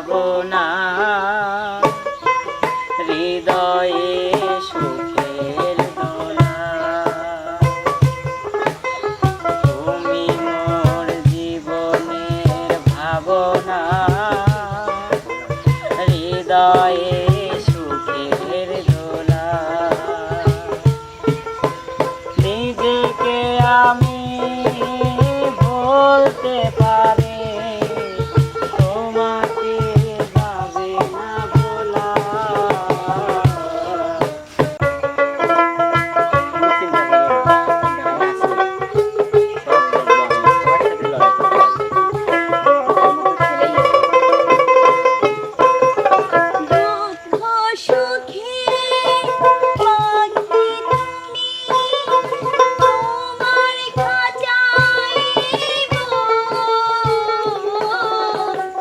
ভাবনা হৃদয়ে সুখের দোলা তুমি মোর জীবনের ভাবনা হৃদয়ে সুখের দোলা নিজেকে আমি বলতে পারি তোমাকে যাবে না ভোলা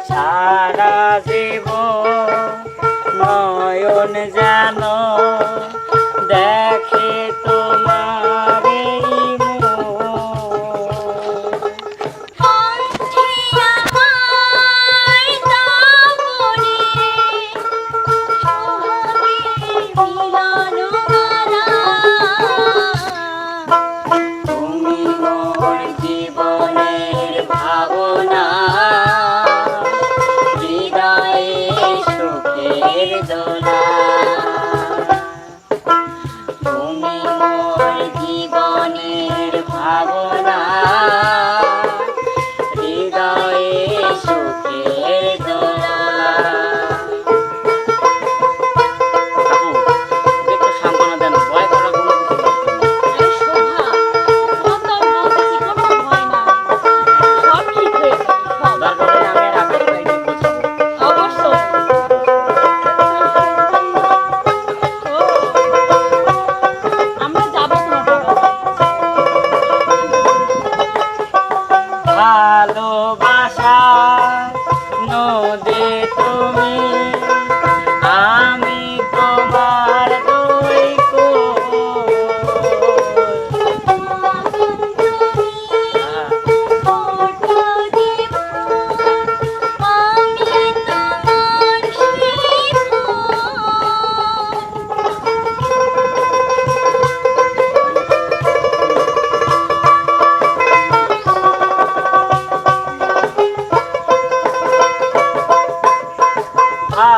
সারা জীবন নয়ন জানো দেখে তোমার এই তুমি মোর জীবনের ভাবনা সুখের দোলা তুমি মোর জীবনের ভাবনা হৃদয়ে সুখের দোলা একটু সান্ত্বনা দেন ভয় করার কোনো কিছু ভালোবাসা নদী তুমি আমি তোমার দুই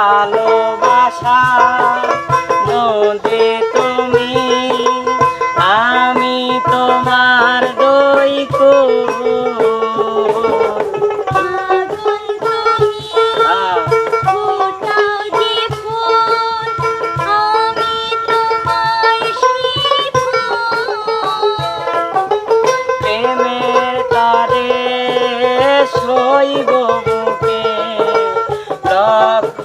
ভালোবাসা নদী তুমি আমি তোমার দুই প্রেমের তারে শৈব বুকে লক্ষ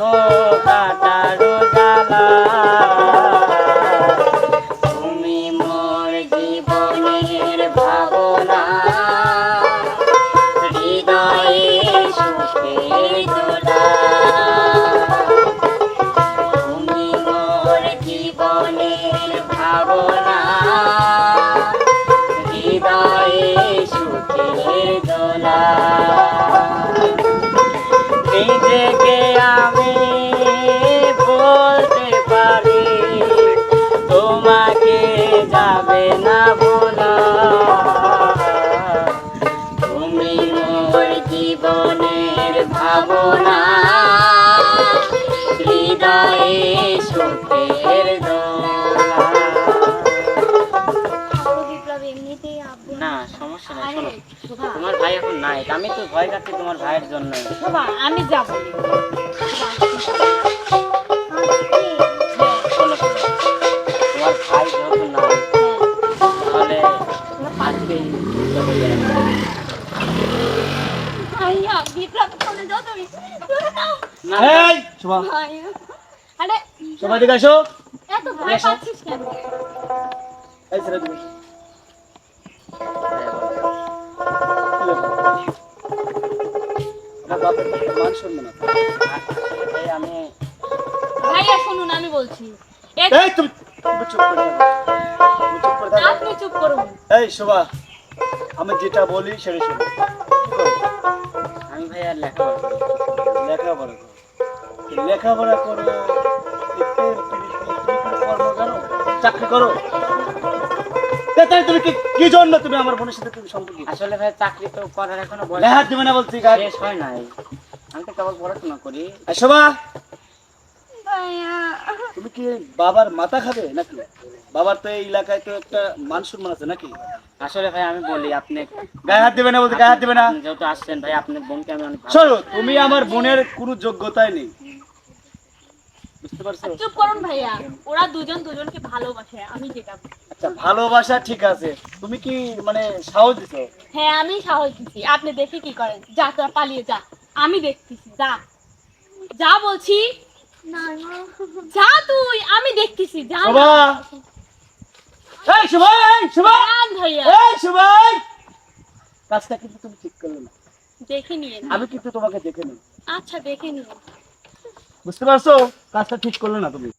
কাটারো জ্বালা তুমি মোর জীবনের ভাবনা হৃদয়ে সুখের দোলা তুমি মোর জীবনের ভাবনা হৃদয়ে সুখের দোলা নিজেকে আমি বলতে পারি তোমাকে যাবে না ভোলা তুমি মোর জীবনের ভাবনা হৃদয়ে সুখের দোলা না সমস্যা নাই শোনো তোমার ভাই এখন নাই আমি তো ভয় কাটছি তোমার ভাইয়ের জন্য আমি যাব তোমার ভাই যেহেতু নাই তাহলে আজকে সবাই দিকে আসো এত ভয় পাচ্ছিস কেন? ভাইয়া শুনুন আমি বলছি আপনি চুপ করুন। এই শোভা আমি যেটা বলি সেটা শোনো। আমি ভাইয়া লেখাপড়া লেখাপড়া লেখাপড়া করো, তুমি কোনো কর্ম জানো, চাকরি করো। তাই তুমি কি জন্য তুমি আমার বোনের সাথে তুমি সম্পর্ক? আসলে ভাই চাকরি তো করার এখনো বয়স লেহাত দিবে না বলছি গায়ে। শেষ হয় নাই, আমি তো কেবল পড়াশোনা করি। শোভা, ভাইয়া তুমি কি বাবার মাথা খাবে নাকি? বাবার তো এই এলাকায় তো একটা মান সম্মান আছে নাকি? আসলে ভাই আমি বলি, আপনি গায়ে হাত দিবে না বলতে, গায়ে হাত দিবে না। আপনি যেহেতু আসছেন ভাই, আপনার বোনকে আমি অনেক ভালো- শোনো, তুমি আমার বোনের কোনো যোগ্যতাই নেই, বুঝতে পারছো? চুপ করুন ভাইয়া, ওরা দুজন দুজনকে ভালোবাসে, আমি যেটা বলি। আচ্ছা, ভালোবাসা ঠিক আছে, তুমি কি মানে সাহস দিছো? হ্যাঁ আমি সাহস দিচ্ছি, আপনি দেখে কি করেন। যা তোরা পালিয়ে যা, আমি দেখতেছি। যা যা বলছি, যা তুই, আমি দেখতেছি। যা না। শোভা, এই শোভা, এই শোভা, যান ভাইয়া, এই শোভা, কাজটা কিন্তু তুমি ঠিক করলে না। দেখে নিয়ে না। আমি কিন্তু তোমাকে দেখে নিই, আচ্ছা দেখে নিয়ে। বুঝতে পারছো? কাজটা ঠিক করলে না তুমি।